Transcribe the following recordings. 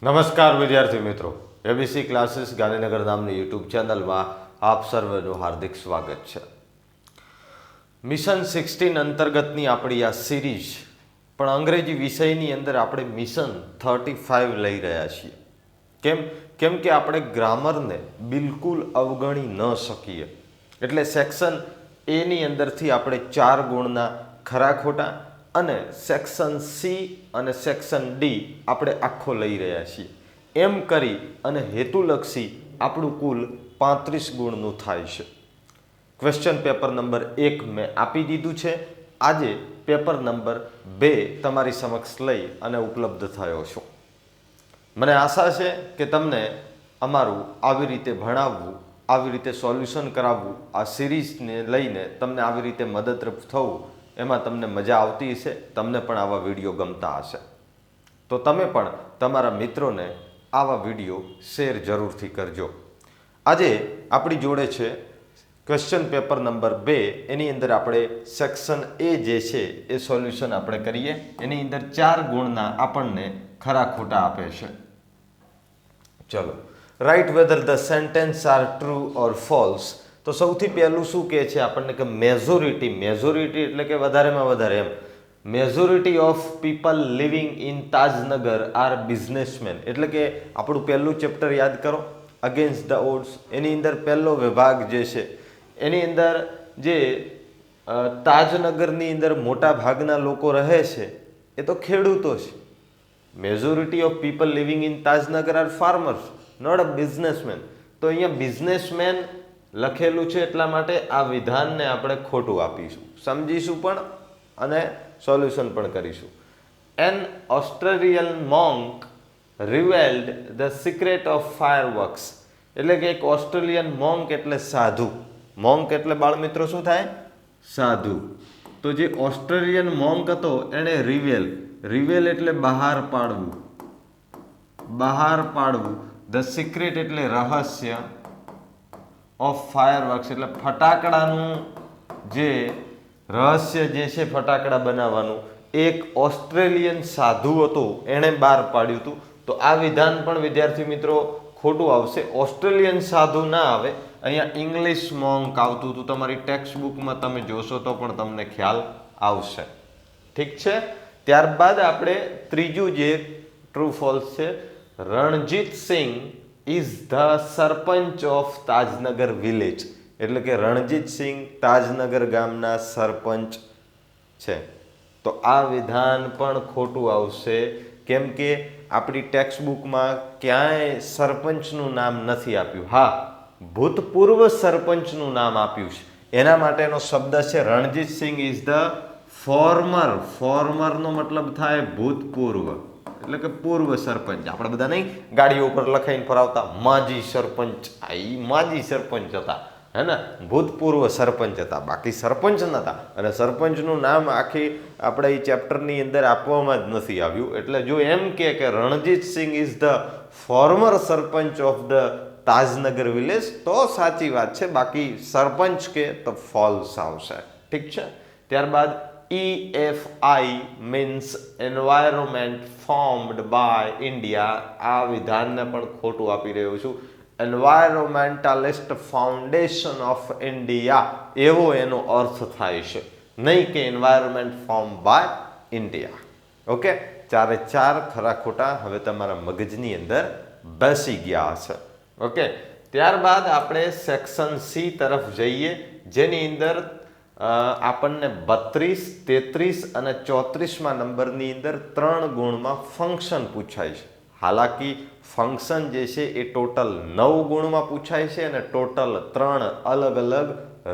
નમસ્કાર વિદ્યાર્થી મિત્રો, એબીસી ક્લાસીસ ગાંધીનગર નામની યુટ્યુબ ચેનલમાં આપ સર્વેનું હાર્દિક સ્વાગત છે. મિશન 16 અંતર્ગતની આપણી આ સિરીઝ, પણ અંગ્રેજી વિષયની અંદર આપણે મિશન 35 લઈ રહ્યા છીએ. કેમ કે આપણે ગ્રામરને બિલકુલ અવગણી ન શકીએ. એટલે સેક્શન એની અંદરથી આપણે 4 ગુણના ખરા ખોટા અને સેક્શન સી અને સેક્શન ડી આપણે આખો લઈ રહ્યા છીએ. એમ કરી અને હેતુલક્ષી આપણું કુલ 35 ગુણનું થાય છે. ક્વેશ્ચન પેપર નંબર 1 મેં આપી દીધું છે. આજે પેપર નંબર 2 તમારી સમક્ષ લઈ અને ઉપલબ્ધ થયો છું. મને આશા છે કે તમને અમારું આવી રીતે ભણાવવું, આવી રીતે સોલ્યુશન કરાવવું, આ સિરીઝને લઈને તમને આવી રીતે મદદરૂપ થવું, એમાં તમને મજા આવતી હશે. તમને પણ આવા વિડીયો ગમતા હશે તો તમે પણ તમારા મિત્રોને આવા વિડીયો શેર જરૂરથી કરજો. આજે આપણી જોડે છે ક્વેશ્ચન પેપર નંબર 2. એની અંદર આપણે સેક્શન એ જે છે એ સોલ્યુશન આપણે કરીએ. એની અંદર 4 ગુણના આપણને ખરા ખોટા આપે છે. ચલો, write whether the sentence are true or false. તો સૌથી પહેલું શું કહે છે આપણને કે મેજોરિટી એટલે કે વધારેમાં વધારે એમ, majority of people living in Tajnagar are businessmen. એટલે કે આપણું પહેલું ચેપ્ટર યાદ કરો, અગેન્સ્ટ ધ ઓડ્સ. એની અંદર પહેલો વિભાગ જે છે એની અંદર જે તાજનગરની અંદર મોટા ભાગના લોકો રહે છે એ તો ખેડૂતો છે. Majority of people living in Tajnagar are farmers, not a businessman. તો અહીંયા બિઝનેસમેન લખેલું છે એટલા માટે આ વિધાનને આપણે ખોટું આપીશું, સમજીશું પણ અને સોલ્યુશન પણ કરીશું. An Australian monk revealed the secret of fireworks. એટલે કે એક ઓસ્ટ્રેલિયન મોન્ક એટલે સાધુ. મોન્ક એટલે બાળમિત્રો શું થાય? સાધુ. તો જે ઓસ્ટ્રેલિયન મોન્ક હતો એણે રિવેલ એટલે બહાર પાડવું. ધ સિક્રેટ એટલે રહસ્ય, ઓફ ફાયરવર્ક્સ એટલે ફટાકડાનું જે રહસ્ય જે છે ફટાકડા બનાવવાનું, એક ઓસ્ટ્રેલિયન સાધુ હતો એણે બહાર પાડ્યું હતું. તો આ વિધાન પણ વિદ્યાર્થી મિત્રો ખોટું આવશે. ઓસ્ટ્રેલિયન સાધુ ના આવે, અહીંયા ઇંગ્લિશ મોન્ક આવતું હતું. તમારી ટેક્સ્ટ બુકમાં તમે જોશો તો પણ તમને ખ્યાલ આવશે. ઠીક છે. ત્યારબાદ આપણે ત્રીજું જે ટ્રુ ફોલ્સ છે, Ranjit Singh is the sarpanch of Tajnagar village. એટલે કે રણજીત સિંહ તાજનગર ગામના સરપંચ છે. તો આ વિધાન પણ ખોટું આવશે. કેમ કે આપણી ટેક્સ્ટ બુકમાં ક્યાંય સરપંચનું નામ નથી આપ્યું. હા, ભૂતપૂર્વ સરપંચનું નામ આપ્યું છે. એના માટેનો શબ્દ છે રણજીત સિંહ ઇઝ ધ ફોર્મરનો મતલબ થાય ભૂતપૂર્વ, એટલે કે પૂર્વ સરપંચ. આપણે બધા નહીં ગાડીઓ ઉપર લખાઈને ફરાવતા માજી સરપંચ, એ માજી સરપંચ હતા, હે ને, ભૂતપૂર્વ સરપંચ હતા, બાકી સરપંચ નહોતા. અને સરપંચનું નામ આખી આપણે એ ચેપ્ટરની અંદર આપવામાં જ નથી આવ્યું. એટલે જો એમ કે Ranjit Singh is the former sarpanch of the Tajnagar village તો સાચી વાત છે, બાકી સરપંચ કે તો ફોલ્સ આવશે. ઠીક છે. ત્યારબાદ EFI means environment formed by India. આ વિધાનને પણ ખોટું આપી રહ્યો છું. એન્વાયરોમેન્ટાલિસ્ટ ફાઉન્ડેશન ઓફ ઇન્ડિયા એવો એનો અર્થ થાય છે, નહીં કે environment form by India. Okay, 4 ખરા ખોટા હવે તમારા મગજની અંદર બેસી ગયા હશે. ઓકે, ત્યારબાદ આપણે સેક્શન સી તરફ જઈએ, જેની અંદર આપણને 32, 33 અને 34માં નંબરની અંદર 3 ગુણમાં ફંક્શન પૂછાય છે. હાલાકી ફંક્શન જે છે એ ટોટલ 9 ગુણમાં પૂછાય છે અને ટોટલ 3 અલગ અલગ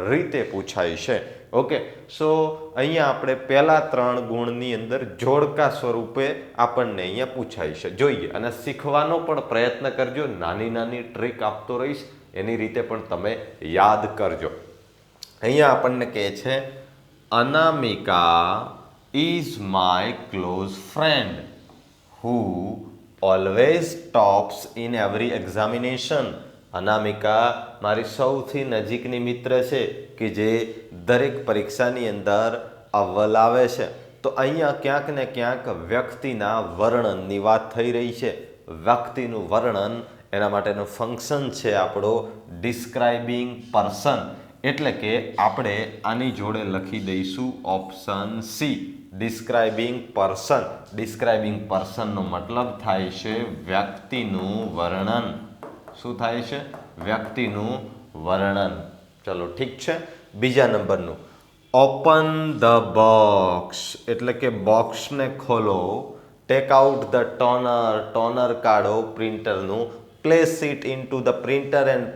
રીતે પૂછાય છે. ઓકે, સો અહીંયા આપણે પહેલા 3 ગુણની અંદર જોડકા સ્વરૂપે આપણને અહીંયા પૂછાય છે. જોઈએ અને શીખવાનો પણ પ્રયત્ન કરજો. નાની ટ્રીક આપતો રહીશ, એની રીતે પણ તમે યાદ કરજો. અહીંયા આપણને કહે છે Anamika is my close friend who always tops in every examination. Anamika મારી સૌથી નજીકની મિત્ર છે કે જે દરેક પરીક્ષાની અંદર અવ્વલ આવે છે. તો અહીંયા ક્યાંક ને ક્યાંક વ્યક્તિના વર્ણનની વાત થઈ રહી છે. વ્યક્તિનું વર્ણન, એના માટેનું ફંક્શન છે આપણો ડિસ્ક્રાઇબિંગ પર્સન. એટલે કે આપણે આની જોડે લખી દઈશું option C, describing person. Describing પર્સનનો મતલબ થાય છે વ્યક્તિનું વર્ણન. શું થાય છે? વ્યક્તિનું વર્ણન. ચલો ઠીક છે. બીજા નંબરનું, ઓપન ધ બોક્સ એટલે કે બોક્સને ખોલો. Take out the toner, toner કાઢો પ્રિન્ટરનું. Place it into the printer and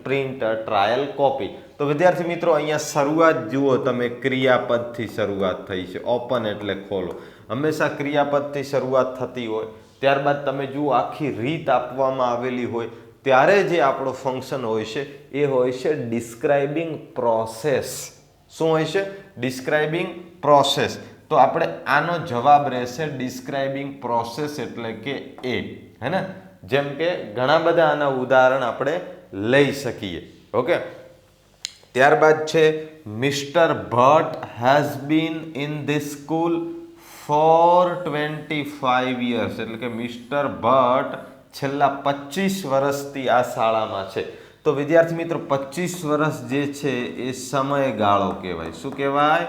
print a trial copy. તો વિદ્યાર્થી મિત્રો અહીંયા શરૂઆત જુઓ તમે, ક્રિયાપદથી શરૂઆત થઈ છે. ઓપન એટલે ખોલો. હંમેશા ક્રિયાપદથી શરૂઆત થતી હોય, ત્યારબાદ તમે જુઓ આખી રીત આપવામાં આવેલી હોય, ત્યારે જે આપણો ફંક્શન હોય છે એ હોય છે ડિસ્ક્રાઇબિંગ પ્રોસેસ. શું હોય છે? Describing process. તો આપણે આનો જવાબ રહેશે ડિસ્ક્રાઇબિંગ પ્રોસેસ એટલે કે એ, હે ને? જેમ કે ઘણા બધા આના ઉદાહરણ આપણે લઈ શકીએ. ઓકે. ત્યારબાદ છે mister Bhatt has been in this school four 25 years. એટલે કે મિસ્ટર ભટ્ટ છેલ્લા 25 વર્ષથી આ શાળામાં છે. તો વિદ્યાર્થી મિત્રો 25 વર્ષ જે છે એ સમયગાળો કહેવાય. શું કહેવાય?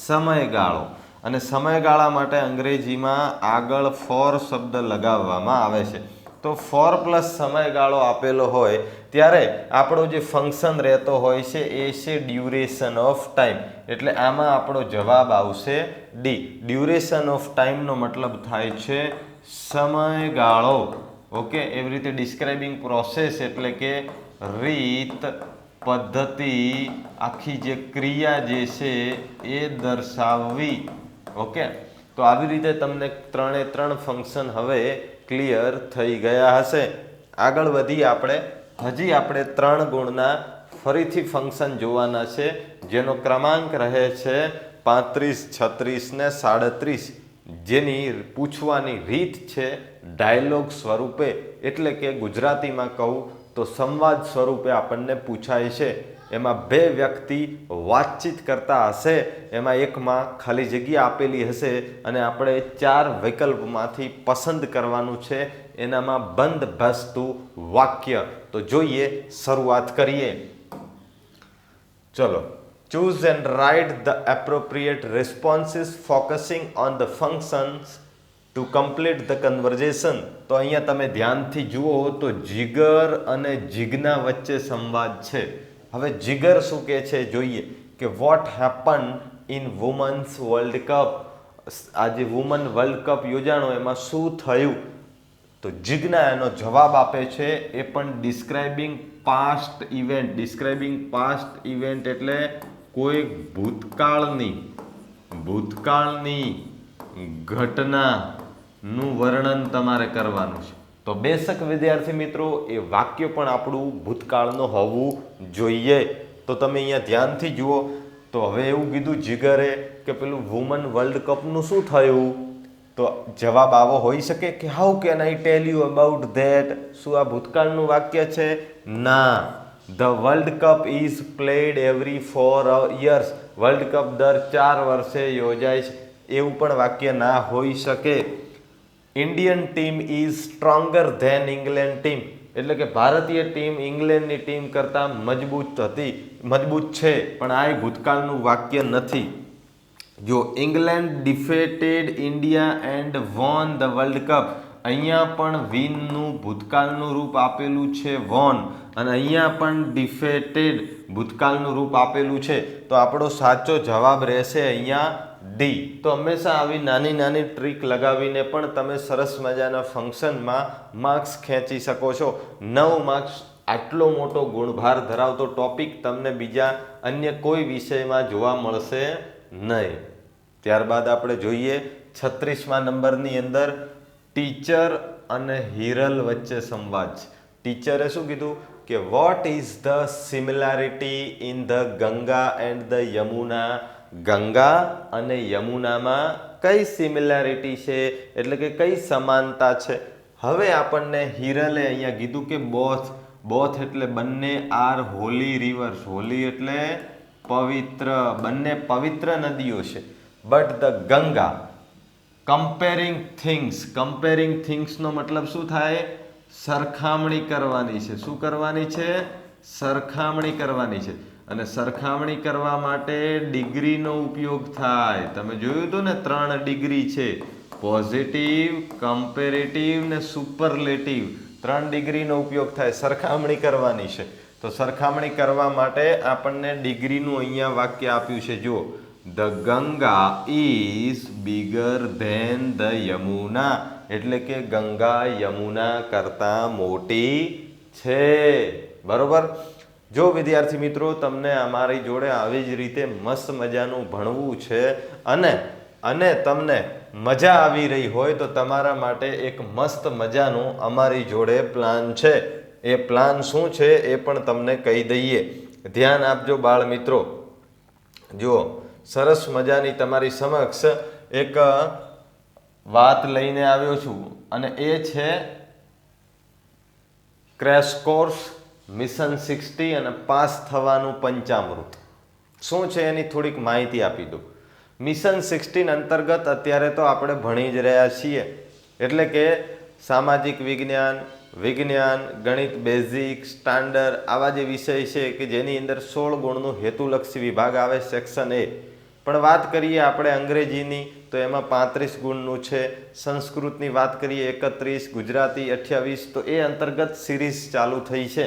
સમયગાળો. અને સમયગાળા માટે અંગ્રેજીમાં આગળ ફોર શબ્દ લગાવવામાં આવે છે. તો ફોર પ્લસ સમયગાળો આપેલો હોય ત્યારે આપણો જે ફંક્શન રહેતો હોય છે એ છે ડ્યુરેશન ઓફ ટાઈમ. એટલે આમાં આપણો જવાબ આવશે ડી. ડ્યુરેશન ઓફ ટાઈમનો મતલબ થાય છે સમયગાળો. ઓકે. એવી રીતે ડિસ્ક્રાઇબિંગ પ્રોસેસ એટલે કે રીત, પદ્ધતિ, આખી જે ક્રિયા જે છે એ દર્શાવવી. ઓકે. તો આવી રીતે તમને 3 ફંક્શન હવે ક્લિયર થઈ ગયા હશે. આગળ વધી આપણે હજી આપણે 3 ગુણના ફરીથી ફંક્શન જોવાના છે, જેનો ક્રમાંક રહે છે 35, 36 ને 37. જેની પૂછવાની રીત છે ડાયલોગ સ્વરૂપે. એટલે કે ગુજરાતીમાં કહું તો સંવાદ સ્વરૂપે આપણને પૂછાય છે. એમાં 2 વ્યક્તિ વાતચીત કરતા હશે, એમાં એકમાં ખાલી જગ્યા આપેલી હશે અને આપણે 4 વિકલ્પમાંથી પસંદ કરવાનું છે. એનામાં બંધબેસતું વાક્ય. તો જોઈએ, શરૂઆત કરીએ. ચલો. Choose and write the appropriate responses focusing on the functions to complete the conversation. તો અહીંયા તમે ધ્યાનથી જુઓ તો જીગર અને જીજ્ઞા વચ્ચે સંવાદ છે. હવે જીગર શું કહે છે જોઈએ કે what happen in women's world cup. આજે વુમન વર્લ્ડ કપ યોજાણો, એમાં શું થયું? તો જીજ્ઞા એનો જવાબ આપે છે, એ પણ describing past event. Describing past event એટલે કોઈ ભૂતકાળની ઘટનાનું વર્ણન તમારે કરવાનું છે. તો બેશક વિદ્યાર્થી મિત્રો એ વાક્ય પણ આપણું ભૂતકાળનું હોવું જોઈએ. તો તમે અહીંયા ધ્યાનથી જુઓ. તો હવે એવું કીધું જીગરે કે પેલું વુમન વર્લ્ડ કપનું શું થયું? તો જવાબ આવો હોઈ શકે કે how can I tail you about that. શું આ ભૂતકાળનું વાક્ય છે? ના. The world cup is played every 4 years. World cup દર 4 વર્ષે યોજાય છે, એવું પણ વાક્ય ના હોઈ શકે. Indian team is stronger than England team. એટલે કે ભારતીય ટીમ ઇંગ્લેન્ડની ટીમ કરતાં મજબૂત છે, પણ આ ભૂતકાળનું વાક્ય નથી. જો England defeated India and won the world cup. અહીંયા પણ વિનનું ભૂતકાળનું રૂપ આપેલું છે વોન, અને અહીંયા પણ ડિફેટેડ ભૂતકાળનું રૂપ આપેલું છે. તો આપણો સાચો જવાબ રહેશે અહીંયા ડી. તો હંમેશા આવી નાની નાની ટ્રીક લગાવીને પણ તમે સરસ મજાના ફંક્શનમાં માર્ક્સ ખેંચી શકો છો. 9 માર્ક્સ આટલો મોટો ગુણભાર ધરાવતો ટોપિક તમને બીજા અન્ય કોઈ વિષયમાં જોવા મળશે નહીં. ત્યારબાદ આપણે જોઈએ 36મા નંબરની અંદર ટીચર અને હિરલ વચ્ચે સંવાદ. ટીચરે શું કીધું કે what is the similarity in the Ganga and the Yamuna. Ganga અને યમુનામાં કઈ સિમિલારિટી છે, એટલે કે કઈ સમાનતા છે? હવે આપણને હિરલે અહીંયા કીધું કે બોથ એટલે બંને આર હોલી રિવર્સ. હોલી એટલે પવિત્ર, બંને પવિત્ર નદીઓ છે. બટ ધ ગંગા કમ્પેરિંગ થિંગ્સનો મતલબ શું થાય? સરખામણી કરવાની છે. શું કરવાની છે? સરખામણી કરવાની છે. અને સરખામણી કરવા માટે ડિગ્રીનો ઉપયોગ થાય. તમે જોયું હતું ને 3 ડિગ્રી છે, પોઝિટિવ, કમ્પેરેટિવ ને સુપરલેટિવ. 3 ડિગ્રીનો ઉપયોગ થાય. સરખામણી કરવાની છે. તો સરખામણી કરવા માટે આપણને ડિગ્રીનું અહીંયા વાક્ય આપ્યું છે. જુઓ, the Ganga is bigger than the Yamuna, એટલે કે ગંગા યમુના કરતાં મોટી છે. બરોબર. જો વિદ્યાર્થી મિત્રો તમને અમારી જોડે આવી જ રીતે મસ્ત મજાનું ભણવું છે અને તમને મજા આવી રહી હોય તો તમારા માટે એક મસ્ત મજાનું અમારી જોડે પ્લાન છે. એ પ્લાન શું છે એ પણ તમને કહી દઈએ. ધ્યાન આપજો બાળ મિત્રો. જુઓ, સરસ મજાની તમારી સમક્ષ એક વાત લઈને આવ્યો છું અને એ છે ક્રેશ કોર્સ મિશન 60 અને પાસ થવાનું પંચામૃત. શું છે એની થોડીક માહિતી આપી દઉં. મિશન 16 અંતર્ગત અત્યારે તો આપણે ભણી જ રહ્યા છીએ, એટલે કે સામાજિક વિજ્ઞાન, ગણિત બેઝિક, સ્ટાન્ડર્ડ આવા જે વિષય છે કે જેની અંદર 16 ગુણનું હેતુલક્ષી વિભાગ આવે, સેક્શન એ. પણ વાત કરીએ આપણે અંગ્રેજીની તો એમાં 35 ગુણનું છે. સંસ્કૃતની વાત કરીએ 31, ગુજરાતી 28. તો એ અંતર્ગત સિરીઝ ચાલુ થઈ છે.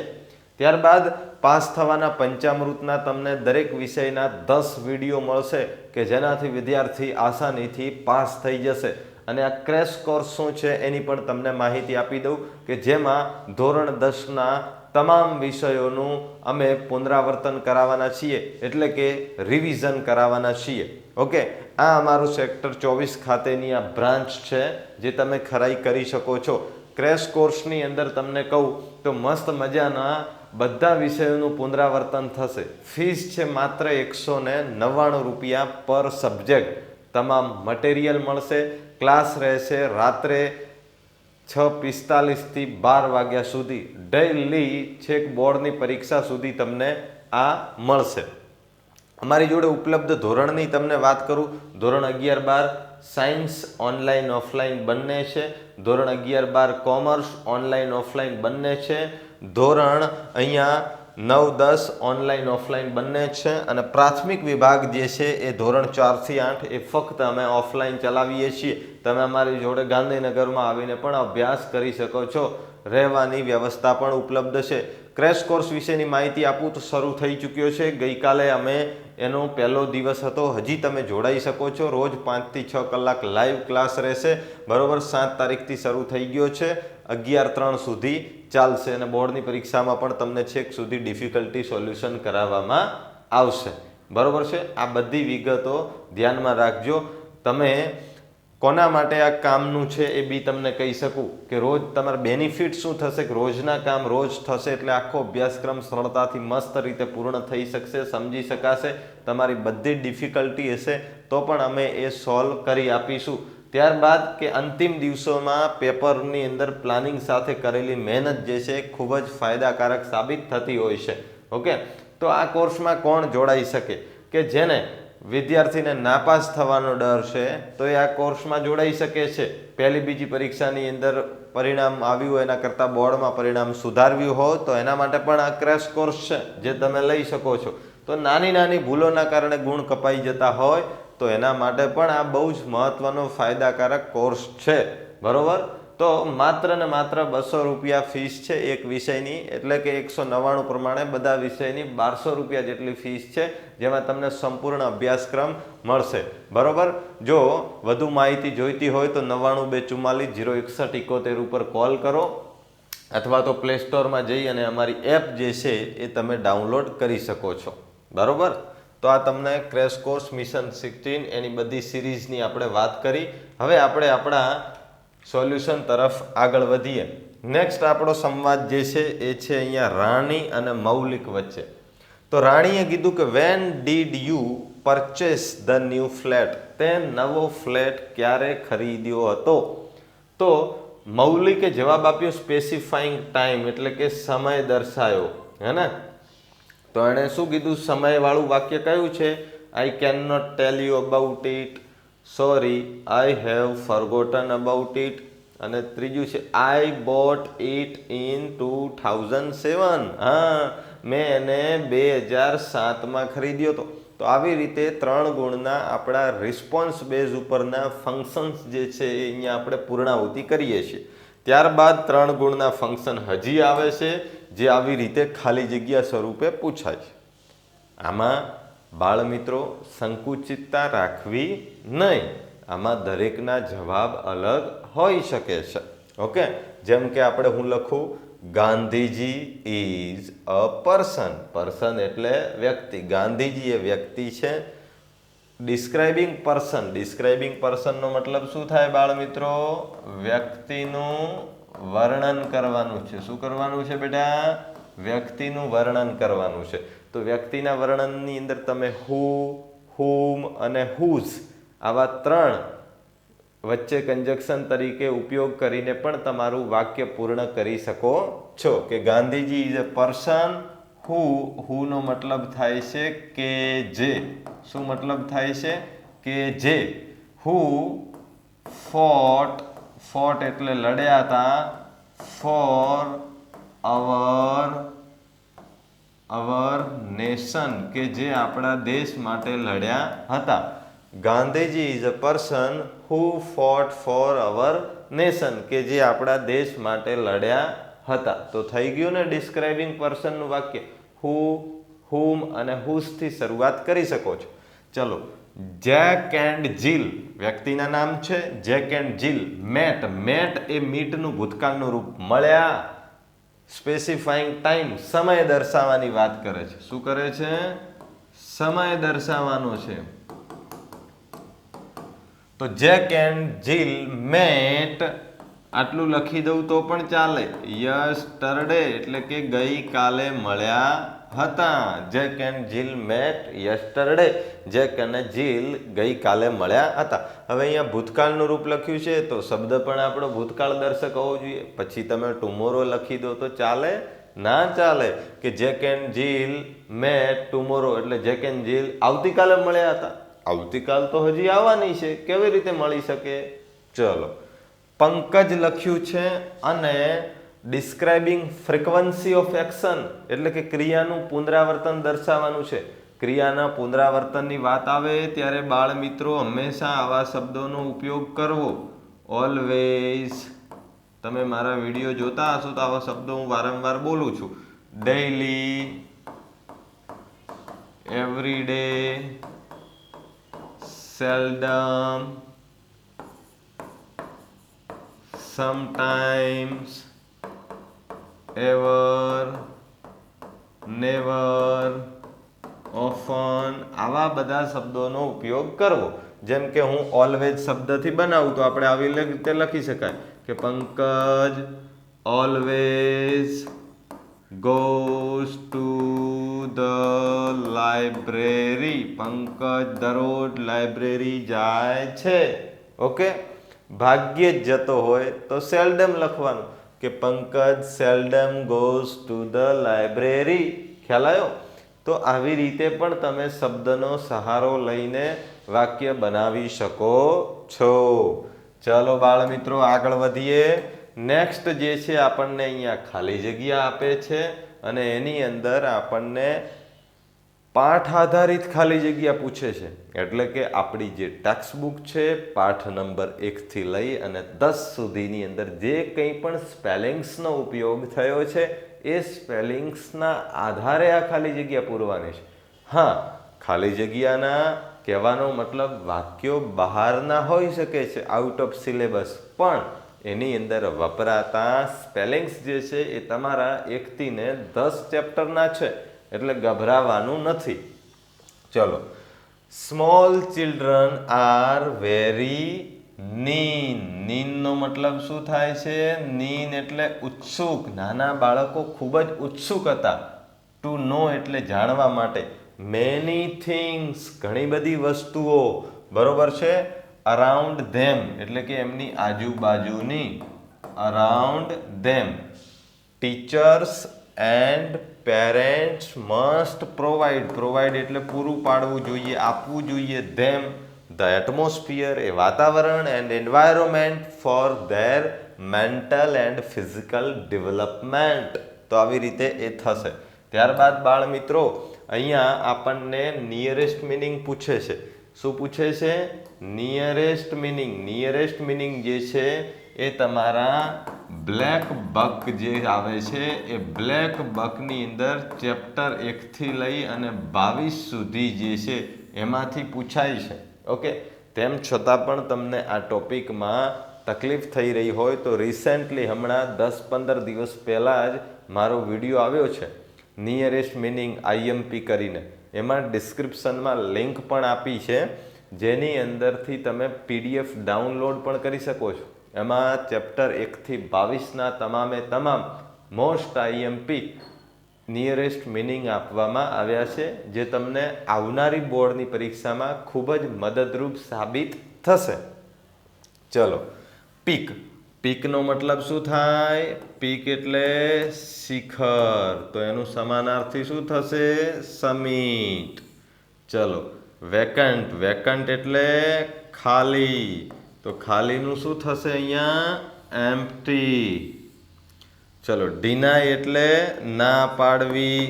ત્યારબાદ પાસ થવાના પંચામૃતના તમને દરેક વિષયના 10 વિડીયો મળશે કે જેનાથી વિદ્યાર્થી આસાનીથી પાસ થઈ જશે. અને આ ક્રેશ કોર્સ શું છે એની પણ તમને માહિતી આપી દઉં કે જેમાં ધોરણ 10ના તમામ વિષયોનું અમે પુનરાવર્તન કરાવવાના છીએ, એટલે કે રિવિઝન કરાવવાના છીએ. ઓકે, આ અમારું સેક્ટર 24 ખાતેની આ બ્રાન્ચ છે જે તમે ખરાઈ કરી શકો છો. ક્રેશ કોર્સની અંદર તમને કહું તો મસ્ત મજાના બધા વિષયોનું પુનરાવર્તન થશે. ફીસ છે માત્ર 199 રૂપિયા પર સબ્જેક્ટ. તમામ મટીરિયલ મળશે. ક્લાસ રહેશે રાત્રે 6:45 થી 12 વાગ્યા સુધી, ડેઈલી છેક બોર્ડની પરીક્ષા સુધી તમને આ મળશે. અમારી જોડે ઉપલબ્ધ ધોરણની તમને વાત કરું, ધોરણ 11-12 સાયન્સ ઓનલાઈન ઓફલાઈન બંને છે. ધોરણ 11-12 કોમર્સ ઓનલાઈન ઓફલાઈન બંને છે. ધોરણ અહીંયા 9-10 ઓનલાઈન ઓફલાઈન બંને છે. અને પ્રાથમિક વિભાગ જે છે એ ધોરણ 4 થી 8 એ ફક્ત અમે ઓફલાઈન ચલાવીએ છીએ. તમે અમારી જોડે ગાંધીનગરમાં આવીને પણ અભ્યાસ કરી શકો છો. રહેવાની વ્યવસ્થા પણ ઉપલબ્ધ છે. ક્રેશ કોર્સ વિશેની માહિતી આપું તો શરૂ થઈ ચૂક્યો છે. ગઈકાલે અમે એનો પહેલો દિવસ હતો. હજી તમે જોડાઈ શકો છો. રોજ 5 થી 6 કલાક લાઈવ ક્લાસ રહેશે. બરોબર. 7 તારીખથી શરૂ થઈ ગયો છે. 11-3 સુધી ચાલશે અને બોર્ડની પરીક્ષામાં પણ તમને છેક સુધી ડિફિકલ્ટી સોલ્યુશન કરાવવામાં આવશે. બરોબર છે. આ બધી વિગતો ધ્યાનમાં રાખજો. તમે કોના માટે આ કામનું છે એ બી તમને કહી શકું કે રોજ તમારા બેનિફિટ શું થશે કે રોજના કામ રોજ થશે એટલે આખો અભ્યાસક્રમ સરળતાથી મસ્ત રીતે પૂર્ણ થઈ શકશે, સમજી શકાશે. તમારી બધી ડિફિકલ્ટી હશે તો પણ અમે એ સોલ્વ કરી આપીશું. ત્યારબાદ કે અંતિમ દિવસોમાં પેપરની અંદર પ્લાનિંગ સાથે કરેલી મહેનત જે છે ખૂબ જ ફાયદાકારક સાબિત થતી હોય છે. ઓકે, તો આ કોર્સમાં કોણ જોડાઈ શકે કે જેને વિદ્યાર્થીને નાપાસ થવાનો ડર છે તો એ આ કોર્સમાં જોડાઈ શકે છે. પહેલી બીજી પરીક્ષાની અંદર પરિણામ આવ્યું હોય એના કરતાં બોર્ડમાં પરિણામ સુધાર્યું હોય તો એના માટે પણ આ ક્રેશ કોર્સ છે જે તમે લઈ શકો છો. તો નાની નાની ભૂલોના કારણે ગુણ કપાઈ જતા હોય તો એના માટે પણ આ બહુ જ મહત્વનો ફાયદાકારક કોર્સ છે. બરોબર. તો માત્ર ને માત્ર 200 રૂપિયા ફીસ છે એક વિષયની, એટલે કે 199 પ્રમાણે બધા વિષયની 1200 રૂપિયા જેટલી ફીસ છે, જેમાં તમને સંપૂર્ણ અભ્યાસક્રમ મળશે. બરોબર. જો વધુ માહિતી જોઈતી હોય તો 9244 061 71 ઉપર કોલ કરો અથવા તો પ્લે સ્ટોરમાં જઈ અને અમારી એપ જે છે એ તમે ડાઉનલોડ કરી શકો છો. બરોબર. તો આ તમને ક્રેશ કોર્સ મિશન 16 એની બધી સિરીઝની આપણે વાત કરી. હવે આપણે આપણા સોલ્યુશન તરફ આગળ વધીએ. નેક્સ્ટ આપણો સંવાદ જે છે એ છે અહીંયા રાણી અને મૌલિક વચ્ચે. તો રાણીએ કીધું કે when did you purchase the new flat, તે નવો ફ્લેટ ક્યારે ખરીદ્યો હતો? તો મૌલિકે જવાબ આપ્યો સ્પેસિફાઈંગ ટાઈમ, એટલે કે સમય દર્શાયો. હે ને? તો એણે શું કીધું? સમયવાળું વાક્ય કયું છે? I can not tell you about it. Sorry I have forgotten about it. અને ત્રીજું છે આઈ બોટ ઇટ ઇન 2007. હા, મેં એને 2007માં ખરીદ્યો હતો. તો આવી રીતે 3 ગુણના આપણા રિસ્પોન્સ બેઝ ઉપરના ફંક્શન્સ જે છે એ અહીંયા આપણે પૂર્ણાહુતિ કરીએ છીએ. ત્યારબાદ 3 ગુણના ફંક્શન હજી આવે છે જે આવી રીતે ખાલી જગ્યા સ્વરૂપે પૂછાય છે. આમાં બાળમિત્રો સંકુચિતતા રાખવી નહીં. આમાં દરેકના જવાબ અલગ હોઈ શકે છે. ઓકે, જેમ કે આપણે હું લખું Gandhiji is a person. Person એટલે વ્યક્તિ. ગાંધીજી એ વ્યક્તિ છે. Describing person. ડિસ્ક્રાઇબિંગ પર્સનનો મતલબ શું થાય બાળમિત્રો? વ્યક્તિનું વર્ણન કરવાનું છે. શું કરવાનું છે બેટા? વ્યક્તિનું વર્ણન કરવાનું છે. તો વ્યક્તિના વર્ણનની અંદર તમે હુ, હુમ અને હુઝ આવા 3 વચ્ચે કંજક્શન તરીકે ઉપયોગ કરીને પણ તમારું વાક્ય પૂર્ણ કરી શકો છો. કે ગાંધીજી ઇઝ અ પર્સન. હુનો મતલબ થાય છે કે જે. શું મતલબ થાય છે? કે જે. હુ ફોટ એટલે લડ્યા હતા. ફોર અવર નેશન કે જે આપણા દેશ માટે લડ્યા હતા. Gandhiji is a person who fought for our nation કે જે આપણા દેશ માટે લડ્યા હતા. તો થઈ ગયું ને ડિસ્ક્રાઇબિંગ પર્સનનું વાક્ય. હુ, હુમ અને હુઝથી શરૂઆત કરી શકો છો. ચલો, જેક એન્ડ જીલ વ્યક્તિના નામ છે. જેક એન્ડ જીલ મેટ એ મીટનું ભૂતકાળનું રૂપ. મળ્યા. સ્પેસિફાઈંગ ટાઈમ સમય દર્શાવવાની વાત કરે છે. શું કરે છે? સમય દર્શાવવાનો છે. તો જેક એન્ડ જીલ મેટ આટલું લખી દઉં તો પણ ચાલે. યસ્ટરડે એટલે કે ગઈકાલે મળ્યા હતા. Jack and Jill met yesterday. Jack અને જીલ ગઈકાલે મળ્યા હતા. હવે અહીંયા ભૂતકાળનું રૂપ લખ્યું છે તો શબ્દ પણ આપણો ભૂતકાળ દર્શક હોવો જોઈએ. પછી તમે ટુમોરો લખી દો તો ચાલે? ના ચાલે. કે Jack and Jill met tomorrow એટલે જેક એન્ડ જીલ આવતીકાલે મળ્યા હતા. આવતીકાલ તો હજી આવવાની છે, કેવી રીતે મળી શકે? ચલો, પંકજ લખ્યું છે અને ડિસ્ક્રાઇબિંગ ફ્રીક્વન્સી ઓફ એક્શન એટલે કે ક્રિયાનું પુનરાવર્તન દર્શાવવાનું છે. ક્રિયાના પુનરાવર્તનની વાત આવે ત્યારે બાળ મિત્રો હંમેશા આવા શબ્દોનો ઉપયોગ કરવો. ઓલવેઝ. તમે મારા વિડીયો જોતા હશો તો આવા શબ્દો હું વારંવાર બોલું છું. Daily, every day, seldom, sometimes, ever, never, often આવા બધા શબ્દોનો ઉપયોગ કરવો. જેમ કે હું ઓલવેઝ શબ્દથી બનાવું તો આપણે આવી રીતે લખી શકાય કે Pankaj always goes to the library. Pankaj દરરોજ લાઇબ્રેરી જાય છે. ઓકે, ભાગ્યે જ જતો હોય તો સેલ્ડમ લખવાનું કે Pankaj સેલ્ડમ goes to the library. ખ્યાલ આવ્યો? તો આવી રીતે પણ તમે શબ્દનો સહારો લઈને વાક્ય બનાવી શકો છો. ચાલો બાળ મિત્રો આગળ વધીએ. નેક્સ્ટ જે છે આપણને અહીંયા ખાલી જગ્યા આપે છે અને એની અંદર આપણને પાઠ આધારિત ખાલી જગ્યા પૂછે છે. એટલે કે આપણી જે ટેક્સ્ટ બુક છે પાઠ નંબર 1 થી લઈ અને 10 સુધીની અંદર જે કંઈ પણ સ્પેલિંગ્સનો ઉપયોગ થયો છે એ સ્પેલિંગ્સના આધારે આ ખાલી જગ્યા પૂરવાની છે. હા, ખાલી જગ્યાના કહેવાનો મતલબ વાક્યો બહારના હોઈ શકે છે, આઉટ ઓફ સિલેબસ, પણ એની અંદર વપરાતા સ્પેલિંગ્સ જે છે એ તમારા 1 થી 10 ચેપ્ટરના છે, એટલે ગભરાવાનું નથી. ચલો, સ્મોલ ચિલ્ડ્રન આર વેરી નીન. નીનનો મતલબ શું થાય છે? નીન એટલે ઉત્સુક. નાના બાળકો ખૂબ જ ઉત્સુક હતા. ટુ નો એટલે જાણવા માટે. મેની થિંગ્સ ઘણી બધી વસ્તુઓ. બરોબર છે? અરાઉન્ડ ધેમ એટલે કે એમની આજુબાજુની. Around them. Teachers and parents must provide. Provide એટલે પૂરું પાડવું જોઈએ, આપવું જોઈએ. ધેમ ધ એટમોસ્ફિયર એ વાતાવરણ and environment four there mental and physical development. તો આવી રીતે એ થશે. ત્યારબાદ બાળ મિત્રો અહીંયા આપણને નિયરેસ્ટ મિનિંગ પૂછે છે. શું પૂછે છે? Nearest meaning. નિયરેસ્ટ મિનિંગ જે છે એ તમારા બ્લેક બક જે આવે છે એ બ્લેક બકની અંદર ચેપ્ટર 1 થી લઈ અને 22 સુધી જે છે એમાંથી પૂછાય છે. ઓકે, તેમ છતાં પણ તમને આ ટોપિકમાં તકલીફ થઈ રહી હોય તો રિસેન્ટલી હમણાં 10-15 દિવસ પહેલાં જ મારો વિડીયો આવ્યો છે નિયરેસ્ટ મિનિંગ IMP કરીને. એમાં ડિસ્ક્રિપ્શનમાં લિંક પણ આપી છે જેની અંદરથી તમે PDF ડાઉનલોડ પણ કરી શકો છો. એમાં ચેપ્ટર 1 થી 22ના તમામે તમામ મોસ્ટ IMP નિયરેસ્ટ મિનિંગ આપવામાં આવ્યા છે જે તમને આવનારી બોર્ડની પરીક્ષામાં ખૂબ જ મદદરૂપ સાબિત થશે. ચલો, પીક. પીકનો મતલબ શું થાય? પીક એટલે શિખર, તો એનું સમાનાર્થી શું થશે? સમિટ. ચલો, વેકન્ટ. વેકન્ટ એટલે ખાલી, તો ખાલીનું શું થશે અહીંયા? એમ્પ્ટી. ચલો, ડિનાય એટલે ના પાડવી,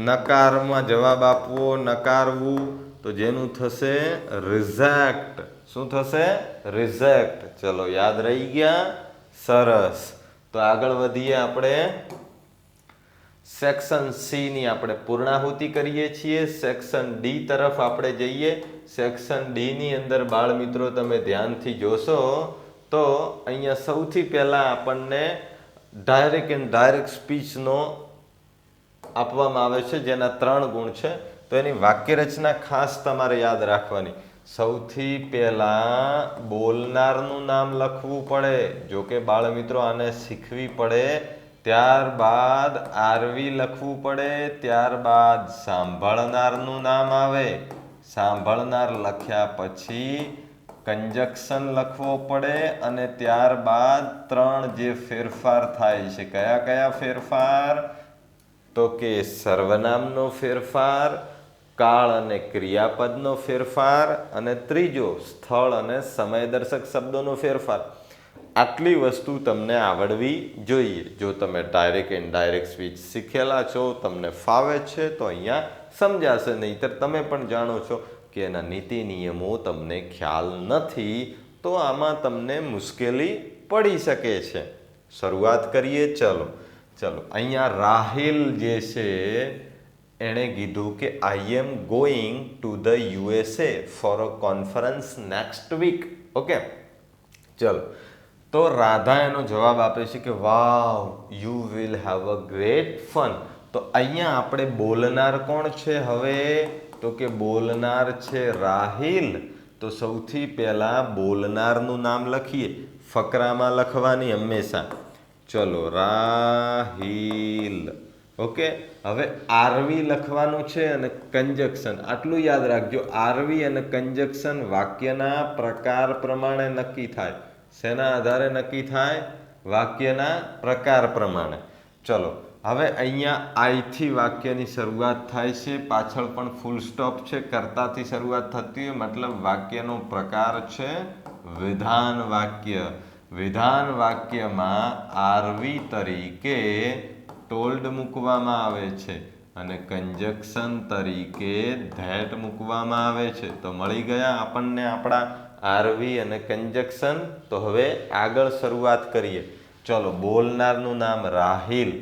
નકારમાં જવાબ આપવો, નકારવું, તો જેનું થશે રિજેક્ટ. શું થશે? રિજેક્ટ. ચલો, યાદ રહી ગયા? સરસ. તો આગળ વધીએ આપણે. સેક્શન સી ની આપણે પૂર્ણાહુતિ કરીએ છીએ. સેક્શન ડી તરફ આપણે જઈએ. સેક્શન ડી ની અંદર બાળ મિત્રો તમે ધ્યાનથી જોશો તો અહીંયા સૌથી પહેલા આપણને ડાયરેક્ટ એન્ડ ડાયરેક્ટ સ્પીચનો આપવામાં આવે છે જેના 3 ગુણ છે. તો એની વાક્યરચના ખાસ તમારે યાદ રાખવાની. સૌથી પહેલા બોલનારનું નામ લખવું પડે. જો કે બાળ મિત્રો આને શીખવી પડે. ત્યારબાદ આરવી લખવું પડે. ત્યારબાદ સાંભળનારનું નામ આવે. સાંભળનાર લખ્યા પછી કંજક્શન લખવો પડે અને ત્યારબાદ 3 જે ફેરફાર થાય છે. કયા કયા ફેરફાર? તો કે સર્વનામનો ફેરફાર, કાળ અને ક્રિયાપદનો ફેરફાર અને ત્રીજો સ્થળ અને સમયદર્શક શબ્દોનો ફેરફાર. આટલી વસ્તુ તમને આવડવી જોઈએ. જો તમે ડાયરેક્ટ એન્ડ ડાયરેક્ટ સ્પીચ શીખેલા છો, તમને ફાવે છે, તો અહીંયા સમજાશે. નહીંતર તમે પણ જાણો છો કે એના નીતિ નિયમો તમને ખ્યાલ નથી તો આમાં તમને મુશ્કેલી પડી શકે છે. શરૂઆત કરીએ. ચલો, અહીંયા રાહિલ જે છે એણે કીધું કે I am going to the USA for a conference next week. Okay, ચલો, તો રાધા એનો જવાબ આપે છે કે wow, you will have a great fun. તો અહીંયા આપણે બોલનાર કોણ છે હવે? તો કે બોલનાર છે રાહિલ. તો સૌથી પહેલા બોલનારનું નામ લખીએ. ફકરામાં લખવાની હંમેશા. ચલો, રાહિલ. ઓકે, હવે આરવી લખવાનું છે અને કંજક્શન. આટલું યાદ રાખજો, આરવી અને કંજક્શન વાક્યના પ્રકાર પ્રમાણે નક્કી થાય. શેના આધારે નક્કી થાય? વાક્યના પ્રકાર પ્રમાણે. ચલો, હવે અહીંયા આઈથી વાક્યની શરૂઆત થાય છે. પાછળ પણ ફૂલ સ્ટોપ છે. કર્તાથી શરૂઆત થતી હોય મતલબ વાક્યનો પ્રકાર છે વિધાન વાક્ય. વિધાન વાક્યમાં આરવી તરીકે ટોલ્ડ મૂકવામાં આવે છે અને કંજક્શન તરીકે ધેટ મૂકવામાં આવે છે. તો મળી ગયા આપણને આપણા આરવી અને કંજક્શન. તો હવે આગળ શરૂઆત કરીએ. ચલો, બોલનારનું નામ રાહિલ.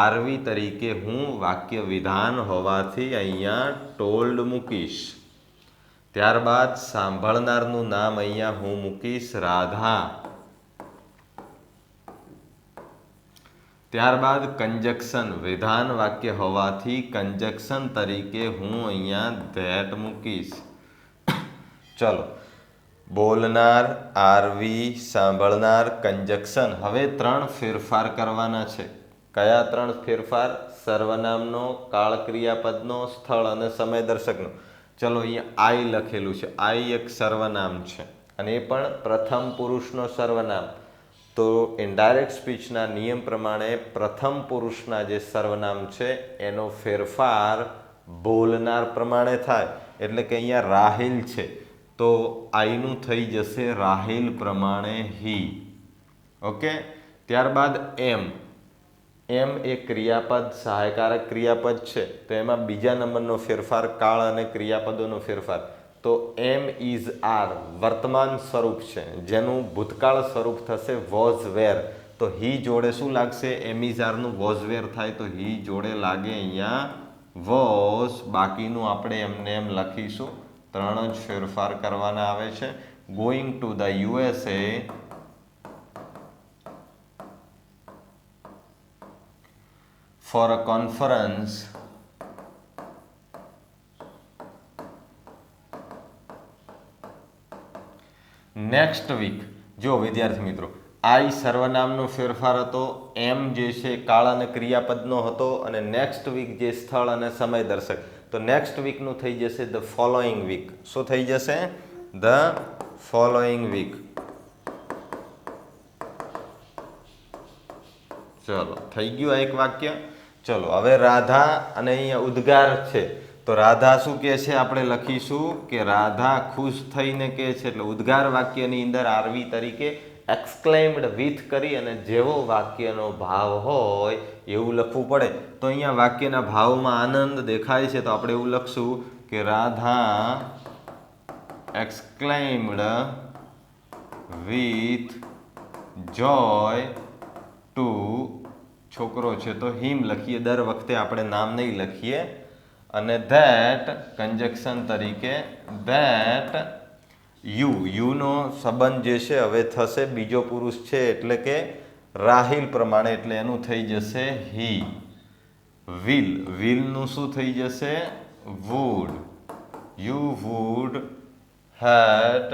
આરવી તરીકે હું વાક્ય વિધાન હોવાથી અહીંયા ટોલ્ડ મૂકીશ. ત્યારબાદ સાંભળનારનું નામ અહીંયા હું મૂકીશ રાધા. ત્યારબાદ કંજક્શન, વિધાન વાક્ય હોવાથી કંજક્શન તરીકે હું અહીંયા ધેટ મૂકીશ. ચલો, બોલનાર, આરવી, સાંભળનાર, કંજક્શન. હવે 3 ફેરફાર કરવાના છે. કયા 3 ફેરફાર? સર્વનામનો, કાળ ક્રિયાપદનો, સ્થળ અને સમયદર્શકનો. ચલો, અહીંયા આઈ લખેલું છે. આઈ એક સર્વનામ છે અને એ પણ પ્રથમ પુરુષનો સર્વનામ. તો ઇનડાયરેક્ટ સ્પીચના નિયમ પ્રમાણે પ્રથમ પુરુષના જે સર્વનામ છે એનો ફેરફાર બોલનાર પ્રમાણે થાય. એટલે કે અહીંયા રાહિલ છે તો આઈનું થઈ જશે રાહિલ પ્રમાણે હી. ઓકે, ત્યારબાદ એમ એ ક્રિયાપદ સહાયકારક ક્રિયાપદ છે તો એમાં બીજા નંબરનો ફેરફાર કાળ અને ક્રિયાપદોનો ફેરફાર. તો એમ ઇઝ આર વર્તમાન સ્વરૂપ છે જેનું ભૂતકાળ સ્વરૂપ થશે વોઝ વેર. તો હી જોડે શું લાગશે? એમ ઇઝ આરનું વોઝ વેર થાય તો હી જોડે લાગે અહીંયા વોઝ. બાકીનું આપણે એમને એમ લખીશું. 3 જ ફેરફાર કરવાના આવે છે. Going to the USA for a conference next week. જો વિદ્યાર્થી મિત્રો, આઈ સર્વનામનો ફેરફાર હતો, એમ જે છે કાળ અને ક્રિયાપદનો હતો, અને નેક્સ્ટ વીક જે સ્થળ અને સમય દર્શક. તો નેક્સ્ટ વીકનું થઈ જશે ધ ફોલોઈંગ વીક. શું થઈ જશે? The following week. ચલો, થઈ ગયું આ એક વાક્ય. ચલો હવે રાધા અને અહીંયા ઉદ્ગાર છે તો રાધા શું કહે છે? આપણે લખીશું કે રાધા ખુશ થઈને કહે છે. એટલે ઉદ્ગાર વાક્યની અંદર આરવી તરીકે એક્સક્લેમ્ડ વિથ કરી અને જેવો વાક્યનો ભાવ હોય એવું લખવું પડે. તો અહીંયા વાક્યના ભાવમાં આનંદ દેખાય છે તો આપણે એવું લખશું કે Radha exclaimed with joy to, છોકરો છે તો હિમ લખીએ, દર વખતે આપણે નામ નહીં લખીએ. અને ધેટ કંજક્શન તરીકે ધેટ યુનો સંબંધ જે છે હવે થશે બીજો પુરુષ છે એટલે કે રાહિલ પ્રમાણે, એટલે એનું થઈ જશે હી. વિલનું શું થઈ જશે? Would. You would had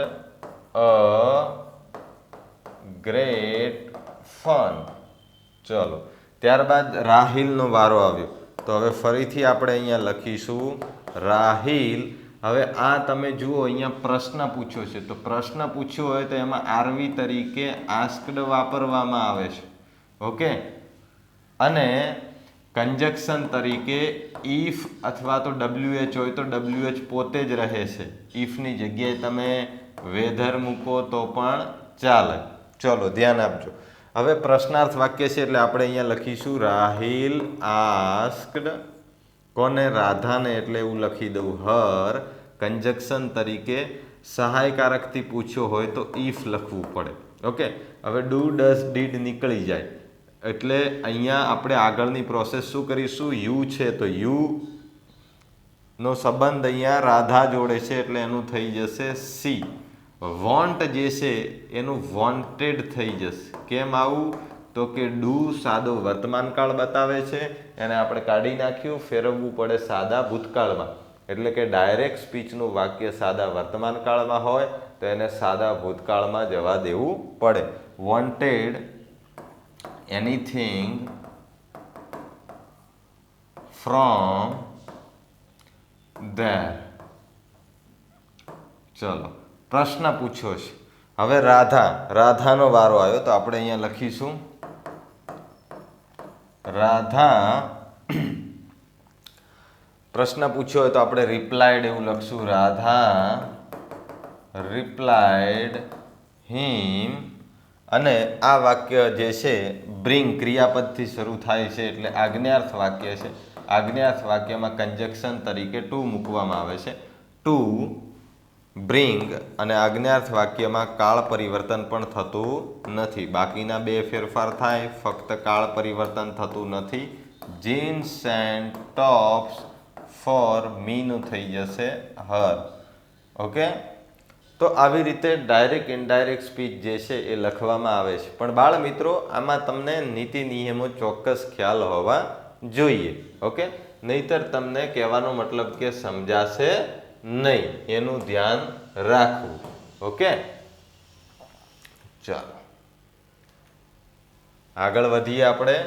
a great fun. ચલો, ત્યારબાદ રાહિલનો વારો આવ્યો તો હવે ફરીથી આપણે અહીંયા લખીશું રાહિલ. હવે આ તમે જુઓ અહીંયા પ્રશ્ન પૂછ્યો છે તો પ્રશ્ન પૂછ્યો હોય તો એમાં આરવી તરીકે આસ્ક્ડ વાપરવામાં આવે છે. ઓકે, અને કંજક્શન તરીકે ઇફ અથવા તો WH હોય તો WH પોતે જ રહે છે. ઇફની જગ્યાએ તમે વેધર મૂકો તો પણ ચાલે. ચલો ધ્યાન આપજો. હવે પ્રશ્નાર્થ વાક્ય છે એટલે આપણે અહીંયા લખીશું રાહિલ આસ્ક્ડ. કોને? રાધાને. એટલે એવું લખી દઉં હર. કંજક્શન તરીકે સહાયકારકથી પૂછ્યો હોય તો ઇફ લખવું પડે. ઓકે, હવે ડુ ડઝ ડીડ નીકળી જાય એટલે અહીંયા આપણે આગળની પ્રોસેસ શું કરીશું? યુ છે તો યુ નો સંબંધ અહીંયા રાધા જોડે છે એટલે એનું થઈ જશે સી. વોન્ટ જે છે એનું વોન્ટેડ થઈ જશે. કેમ આવું? તો કે ડુ સાદો વર્તમાન કાળ બતાવે છે, એને આપણે કાઢી નાખ્યું, ફેરવવું પડે સાદા ભૂતકાળમાં. એટલે કે ડાયરેક્ટ સ્પીચનું વાક્ય સાદા વર્તમાન કાળમાં હોય તો એને સાદા ભૂતકાળમાં જવા દેવું પડે. Wanted anything from there. ચલો, પ્રશ્ન પૂછ્યો છે. હવે રાધાનો વારો આવ્યો તો આપણે અહીંયા લખીશું રાધા. પ્રશ્ન પૂછ્યો હોય તો આપણે રિપ્લાયડ એવું લખશું. રાધા રિપ્લાયડ હિમ. અને આ વાક્ય જે છે બ્રિંગ ક્રિયાપદથી શરૂ થાય છે એટલે આજ્ઞાર્થ વાક્ય છે. આજ્ઞાર્થ વાક્યમાં કંજક્શન તરીકે ટુ મૂકવામાં આવે છે. To bring. અને આજ્ઞાર્થ વાક્યમાં કાળ પરિવર્તન પણ થતું નથી. બાકીના બે ફેરફાર થાય, ફક્ત કાળ પરિવર્તન થતું નથી. જીન્સ એન્ડ ટોપ્સ ફોર મીનું થઈ જશે હર. ઓકે, તો આવી રીતે ડાયરેક્ટ ઇનડાયરેક્ટ સ્પીચ જે છે એ લખવામાં આવે છે. પણ બાળ મિત્રો, આમાં તમને નીતિ નિયમો ચોક્કસ ખ્યાલ હોવા જોઈએ. ઓકે, નહીતર તમને કહેવાનો મતલબ કે સમજાશે નહીં, એનું ધ્યાન રાખવું. ઓકે, ચાલો આગળ વધીએ આપણે.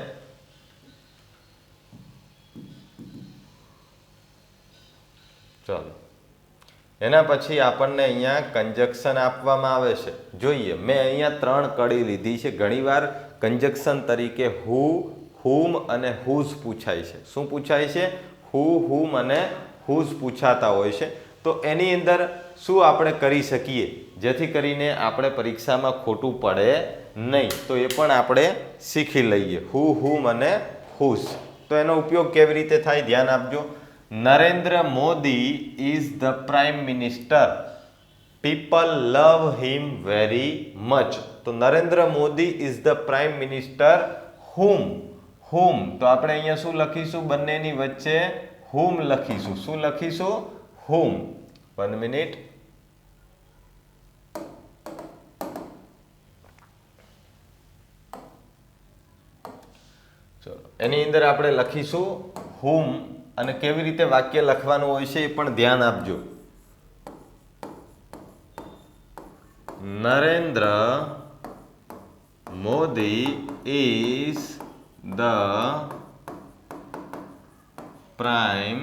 ચાલો, એના પછી આપણને અહીંયા કંજક્શન આપવામાં આવે છે. જોઈએ, મેં અહીંયા 3 કડી લીધી છે. ઘણીવાર કંજક્શન તરીકે હુ, હુમ અને હુઝ પૂછાય છે. શું પૂછાય છે? હુ, હુમ અને હુઝ પૂછાતા હોય છે. તો એની અંદર શું આપણે કરી શકીએ જેથી કરીને આપણે પરીક્ષામાં ખોટું પડે નહીં, તો એ પણ આપણે શીખી લઈએ. હુમ અને હુસ. તો એનો ઉપયોગ કેવી રીતે થાય ધ્યાન આપજો. Narendra Modi is the prime minister. People love him very much. તો Narendra Modi is the prime minister whom. તો આપણે અહીંયા શું લખીશું? બંનેની વચ્ચે હુમ લખીશું. શું લખીશું? હુમ. 1 મિનિટ. ચલો, એની અંદર આપણે લખીશું હુમ, અને કેવી રીતે વાક્ય લખવાનું હોય છે એ પણ ધ્યાન આપજો. Narendra Modi is the prime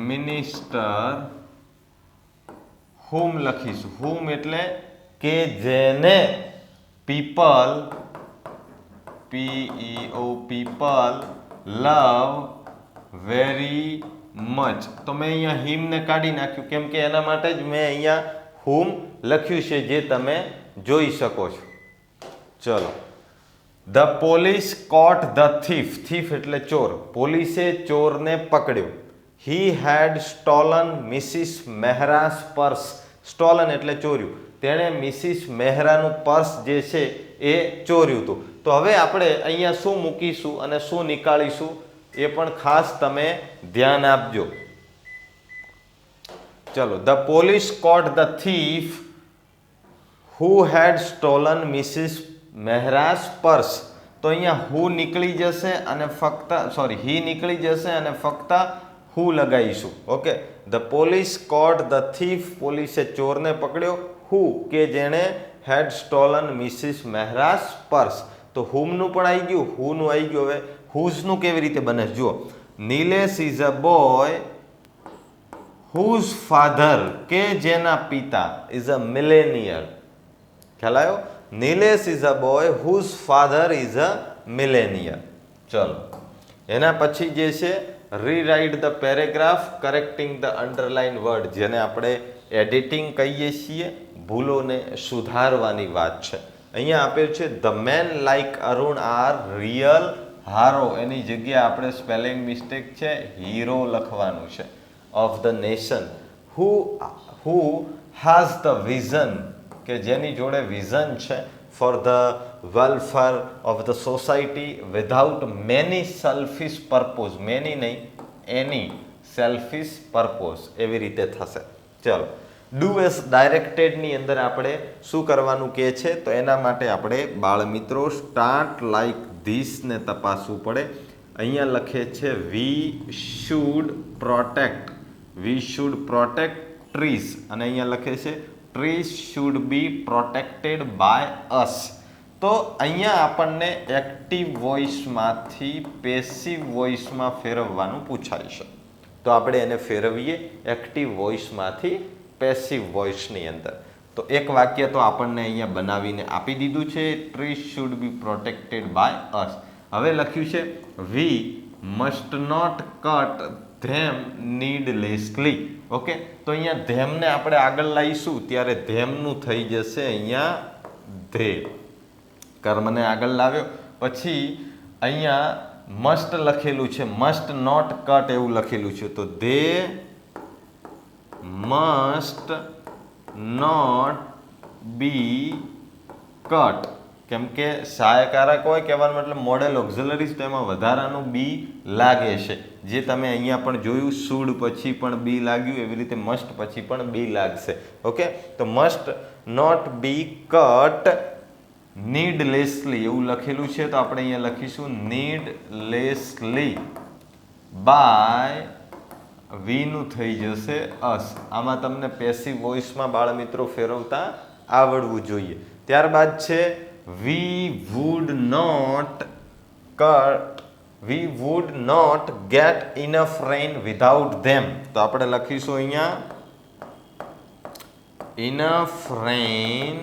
minister whom લખીશું. હુમ એટલે કે જેને people people love very much. તો મેં અહીંયા હિમને કાઢી નાખ્યું કેમ કે એના માટે જ મેં અહીંયા હુમ લખ્યું છે, જે તમે જોઈ શકો છો. ચલો. The police caught the thief. Thief એટલે ચોર. પોલીસે ચોરને પકડ્યો. He had stolen Mrs Mehra's purse. Stolen એટલે ચોર્યું. તેણે મિસિસ મહેરાનું પર્સ જે છે એ ચોર્યું હતું. તો હવે આપણે અહીંયા શું મૂકીશું અને શું નીકાળીશું એ પણ ખાસ તમે ધ્યાન આપજો. ચલો. The police caught the thief who had stolen Mrs Mehra's purse. તો અહીંયા હુ નીકળી જશે અને ફક્ત હી નીકળી જશે અને ફક્ત હુ લગાવીશું. Okay. The police caught the thief. પોલીસે ચોરને પકડ્યો. હુ કે જેણે had stolen Mrs Mehra's purse. તો હુમનું પણ આવી ગયું, હુનું આવી ગયું. હવે હુઝનું કેવી રીતે બને જુઓ. Nilesh is a boy whose father. કે જેના પિતા ઇઝ અ મિલેનિયર. ખ્યાલ આવ્યો? Nilesh is a boy whose father is a millionaire. ચલો. એના પછી જે છે rewrite the paragraph correcting the underline word, જેને આપણે એડિટિંગ કહીએ છીએ. ભૂલોને સુધારવાની વાત છે. અહીંયા આપ્યું છે the man like Arun are real hero. એની જગ્યાએ આપણે સ્પેલિંગ મિસ્ટેક છે, હીરો લખવાનું છે. Of the nation. Who has the vision. કે જેની જોડે વિઝન છે for the welfare of the society without many selfish purpose. Many નહીં, એની સેલ્ફિશ પર્પોઝ. એવી રીતે થશે. ચલો. ડુ એસ ડાયરેક્ટેડની અંદર આપણે શું કરવાનું કહે છે, તો એના માટે આપણે બાળ મિત્રો સ્ટાર્ટ લાઇક ધીસને તપાસવું પડે. અહીંયા લખે છે we should protect. We should protect trees. અને અહીંયા લખે છે trees should be protected by us. તો અહીંયા આપણને એક્ટિવ વોઇસમાંથી પેસિવ વોઇસમાં ફેરવવાનું પૂછાય છે. તો આપણે એને ફેરવીએ એક્ટિવ વોઇસમાંથી પેસિવ વોઇસની અંદર. તો એક વાક્ય તો આપણને અહીંયા બનાવીને આપી દીધું છે, trees should be protected by us. હવે લખ્યું છે we must not cut them needlessly. Okay. તો અહીંયા ધેમને આપણે આગળ લાવીશું ત્યારે ધેમનું થઈ જશે અહીંયા ધે. કર્મને આગળ લાવ્યો પછી અહીંયા મસ્ટ લખેલું છે, મસ્ટ નોટ કટ એવું લખેલું છે. તો they must not be cut. કેમ કે સહાયકારક હોય કહેવાનો મતલબ મોડેલ ઓક્ઝિલરીઝ, તો એમાં વધારાનું બી લાગે છે. જે તમે અહીંયા પણ જોયું, શુડ પછી પણ બી લાગ્યું, એવી રીતે મસ્ટ પછી પણ બી લાગશે. ઓકે. તો મસ્ટ નોટ બી કટ નીડલેસલી એવું લખેલું છે. તો આપણે અહીંયા લખીશું નીડલેસલી બાય વીનું થઈ જશે અસ. આમાં તમને પેસિવ વોઇસમાં બાળ મિત્રો ફેરવતા આવડવું જોઈએ. ત્યારબાદ છે we would not cut. We would not get enough rain without them. તો આપણે લખીશું અહીંયા enough rain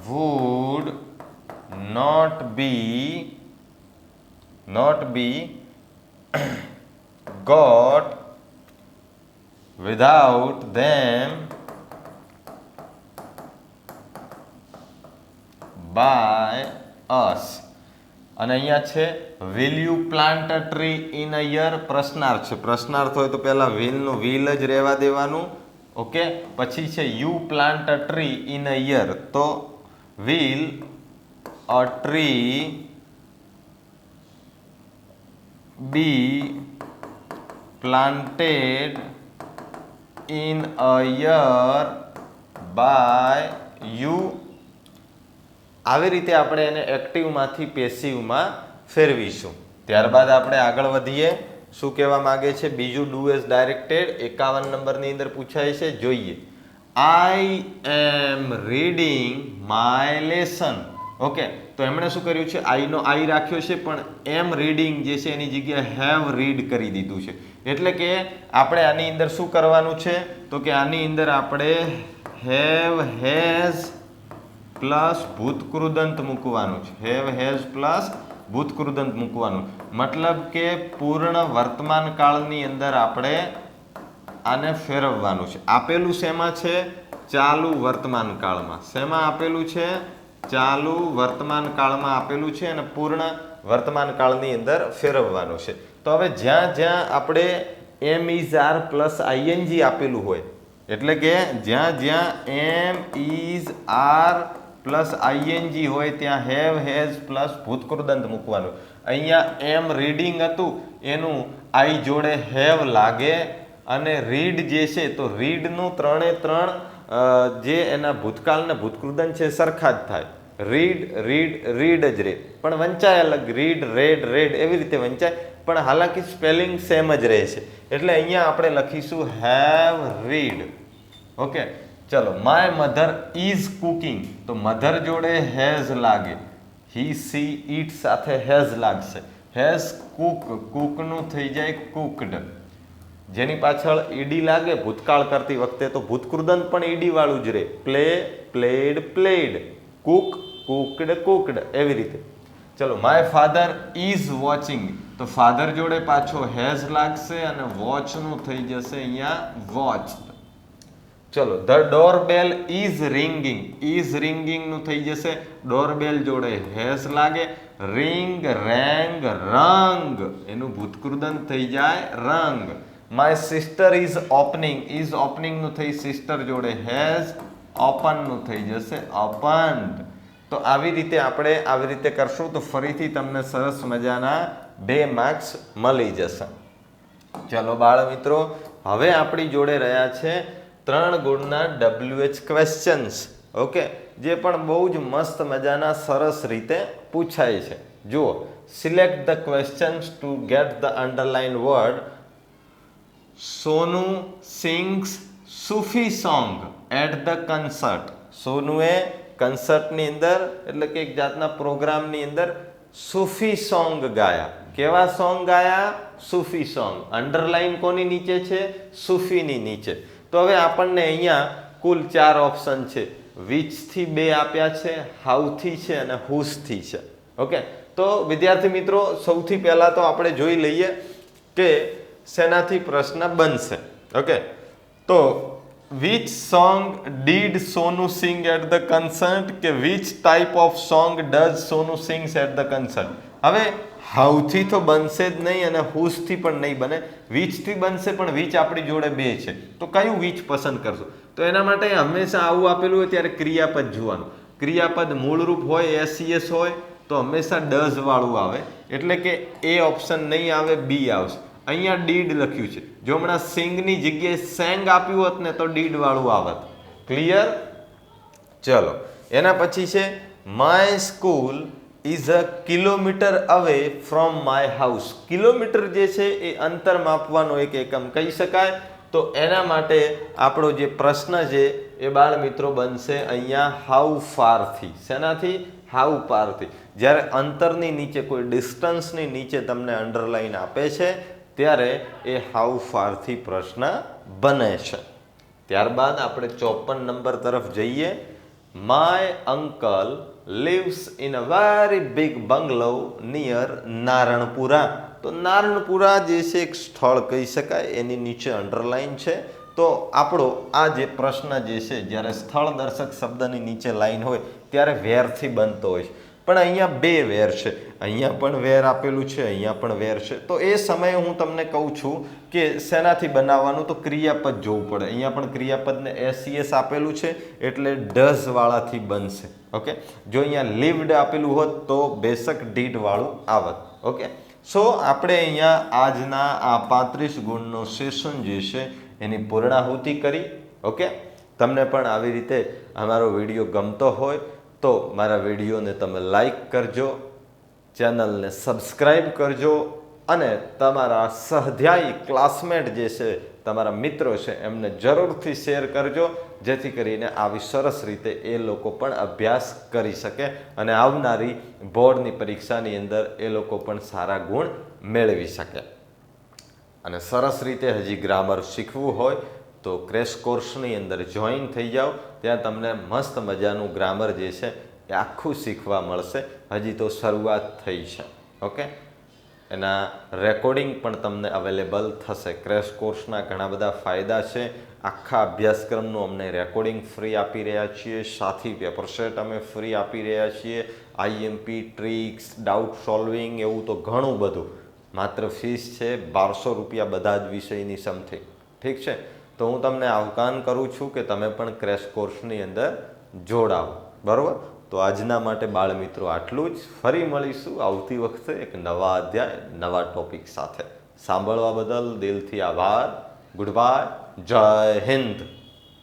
would not be got without them by us. અને અહીંયા છે will you plant a tree in a year? પ્રશ્નાર્થ છે. પ્રશ્નાર્થ હોય તો પહેલા will નું will જ રહેવા દેવાનું. ઓકે, પછી છે you plant a tree in a year, તો will a tree be planted in a year by you? આવી રીતે આપણે એને એક્ટિવમાંથી પેસિવમાં ફેરવીશું. ત્યારબાદ આપણે આગળ વધીએ. શું કહેવા માંગે છે? બીજું ડુ એઝ ડાયરેક્ટેડ 51 નંબરની અંદર પૂછાય છે. જોઈએ. I am reading my lesson. Okay, તો એમણે શું કર્યું છે? આઈનો આઈ રાખ્યો છે, પણ એમ રીડિંગ જે છે એની જગ્યાએ હેવ રીડ કરી દીધું છે. એટલે કે આપણે આની અંદર શું કરવાનું છે? તો કે આની અંદર આપણે હેવ હેઝ પ્લસ ભૂતકૃદંત મૂકવાનું છે. હેવ હેઝ પ્લસ ભૂતકૃદંત મૂકવાનું. મતલબ કે પૂર્ણ વર્તમાન કાળની અંદર આપણે આને ફેરવવાનું છે. આપેલું શેમાં છે? ચાલુ વર્તમાન કાળમાં. શેમાં આપેલું છે? ચાલુ વર્તમાન કાળમાં આપેલું છે અને પૂર્ણ વર્તમાન કાળની અંદર ફેરવવાનું છે. તો હવે જ્યાં જ્યાં આપણે એમ ઇઝ આર પ્લસ આઈએનજી આપેલું હોય, એટલે કે જ્યાં જ્યાં એમ ઇઝ આર પ્લસ આઈએનજી હોય ત્યાં હેવ હેઝ પ્લસ ભૂતકૃદંત મૂકવાનું. અહીંયા એમ રીડિંગ હતું એનું આઈ જોડે હેવ લાગે, અને રીડ જે છે તો રીડનું 3 જે એના ભૂતકાળ ને ભૂતકૃદંત છે સરખા જ થાય. રીડ રીડ રીડ જ રહે, પણ વંચાય અલગ. રીડ રેડ રેડ એવી રીતે વંચાય, પણ હાલાકી સ્પેલિંગ સેમ જ રહે છે. એટલે અહીંયા આપણે લખીશું હેવ રીડ. ઓકે, ચલો. માય મધર ઇઝ કુકિંગ, તો મધર જોડે હેઝ લાગે. હી સી ઈટ સાથે હેઝ લાગશે. હેઝ કુક, કુકનું થઈ જાય કુકડ. જેની પાછળ ઈડી લાગે ભૂતકાળ કરતી વખતે તો ભૂતકૃદંત પણ ઈડી વાળું જ રહે. Play played played, Cook cooked cooked, એવી રીતે. ચલો. માય ફાધર ઇઝ વોચિંગ, તો ફાધર જોડે પાછો હેઝ લાગશે અને વોચનું થઈ જશે અહીંયા વોચ. ચલો. The doorbell is ringing, is ringing નું થઈ જશે ડોરબેલ જોડે હેઝ લાગે. રિંગ રેંગ રંગ, એનું ભૂતકૃદંત થઈ જાય રંગ. My sister is opening, is opening નું થઈ સિસ્ટર જોડે હેઝ, ઓપન નું થઈ જશે ઓપન્ડ. તો આવી રીતે આપણે આવી રીતે કરશું તો ફરીથી તમને સરસ મજાના 2 માર્ક્સ મળી જશે. ચલો બાળ મિત્રો, હવે આપણી જોડે રહ્યા છે 3 ગુણના WH ક્વેશ્ચન્સ. ઓકે, જે પણ બહુ જ મસ્ત મજાના સરસ રીતે પૂછાય છે. જુઓ. Select the questions to get the underline word. Sonu sings Sufi song at the concert. સોનુએ કન્સર્ટની અંદર એટલે કે એક જાતના પ્રોગ્રામની અંદર સૂફી સોંગ ગાયા. કેવા સોંગ ગાયા? સૂફી સોંગ. અંડરલાઇન કોની નીચે છે? સૂફીની નીચે. તો હવે આપણને અહીંયા કુલ 4 ઓપ્શન છે. વિચથી 2 આપ્યા છે, હાઉથી છે અને હુસથી છે. ઓકે, તો વિદ્યાર્થી મિત્રો સૌથી પહેલા તો આપણે જોઈ લઈએ કે શેનાથી પ્રશ્ન બનશે. ઓકે, તો which song did Sonu sing at the concert, કે which type of song does Sonu sings at the concert. હવે હાઉથી તો બનશે જ નહીં અને હુસથી પણ નહીં બને. વિચથી બનશે, પણ વિચ આપણી જોડે 2 છે, તો કયું વિચ પસંદ કરશું? તો એના માટે હંમેશા આવું આપેલું હોય ત્યારે ક્રિયાપદ જોવાનું. ક્રિયાપદ મૂળરૂપ હોય SES હોય તો હંમેશા ડઝ વાળું આવે, એટલે કે એ ઓપ્શન નહીં આવે, બી આવશે. અહીંયા ડીડ લખ્યું છે. જો હમણાં સિંગની જગ્યાએ સેંગ આપ્યું હોત ને તો ડીડ વાળું આવત. ક્લિયર? ચલો. એના પછી છે my school is a kilometre away from my house. Kilometre જે છે એ અંતર માપવાનો એક એકમ કહી શકાય. તો એના માટે આપણો જે પ્રશ્ન છે એ બાળ મિત્રો બનશે અહીંયા હાઉ ફારથી. શેનાથી? હાઉ ફારથી. જ્યારે અંતરની નીચે કોઈ ડિસ્ટન્સની નીચે તમને અંડરલાઈન આપે છે ત્યારે એ હાઉ ફારથી પ્રશ્ન બને છે. ત્યારબાદ આપણે 54 નંબર તરફ જઈએ. My uncle lives in a very big bungalow near Naranpura. તો નારણપુરા જે છે એક સ્થળ કહી શકાય, એની નીચે અંડરલાઈન છે. તો આપણો આ જે પ્રશ્ન જે છે, જ્યારે સ્થળદર્શક શબ્દની નીચે લાઈન હોય ત્યારે વેરથી બનતો હોય છે, પણ અહીંયા બે વેર છે, અહીંયા પણ વેર આપેલું છે, અહીંયા પણ વેર છે. તો એ સમયે હું તમને કહું છું કે શેનાથી બનાવવાનું, તો ક્રિયાપદ જોવું પડે. અહીંયા પણ ક્રિયાપદને એસ આપેલું છે એટલે ડઝ વાળાથી બનશે. ઓકે, જો અહીંયા લીવ્ડ આપેલું હોત તો બેશક ડીડ વાળું આવત. ઓકે, સો આપણે અહીંયા આજના આ 35 ગુણનો સેશન જે છે એની પૂર્ણાહુતિ કરી. ઓકે, તમને પણ આવી રીતે અમારો વિડીયો ગમતો હોય તો મારા વિડીયોને તમે લાઈક કરજો, ચેનલને સબસ્ક્રાઈબ કરજો અને તમારા સહધ્યાયી ક્લાસમેટ જે છે, તમારા મિત્રો છે, એમને જરૂરથી શેર કરજો, જેથી કરીને આવી સરસ રીતે એ લોકો પણ અભ્યાસ કરી શકે અને આવનારી બોર્ડની પરીક્ષાની અંદર એ લોકો પણ સારા ગુણ મેળવી શકે. અને સરસ રીતે હજી ગ્રામર શીખવું હોય તો ક્રેશ કોર્સની અંદર જોઈન થઈ જાઓ. ત્યાં તમને મસ્ત મજાનું ગ્રામર જે છે એ આખું શીખવા મળશે. હજી તો શરૂઆત થઈ છે. ઓકે, એના રેકોર્ડિંગ પણ તમને અવેલેબલ થશે. ક્રેશ કોર્સના ઘણા બધા ફાયદા છે. આખા અભ્યાસક્રમનું અમને રેકોર્ડિંગ ફ્રી આપી રહ્યા છીએ, સાથી પેપર સેટ અમે ફ્રી આપી રહ્યા છીએ, આઈએમપી, ટ્રિક્સ, ડાઉટ સોલ્વિંગ, એવું તો ઘણું બધું. માત્ર ફીસ છે 1200 રૂપિયા બધા જ વિષયની સમથિંગ. ઠીક છે, તો હું તમને આહ્વાન કરું છું કે તમે પણ ક્રેશ કોર્સની અંદર જોડાઓ. બરાબર, તો આજના માટે બાળ મિત્રો આટલું જ. ફરી મળીશું આવતી વખતે એક નવા અધ્યાય, નવા ટોપિક સાથે. સાંભળવા બદલ દિલથી આભાર. Good bye. જય હિન્દ.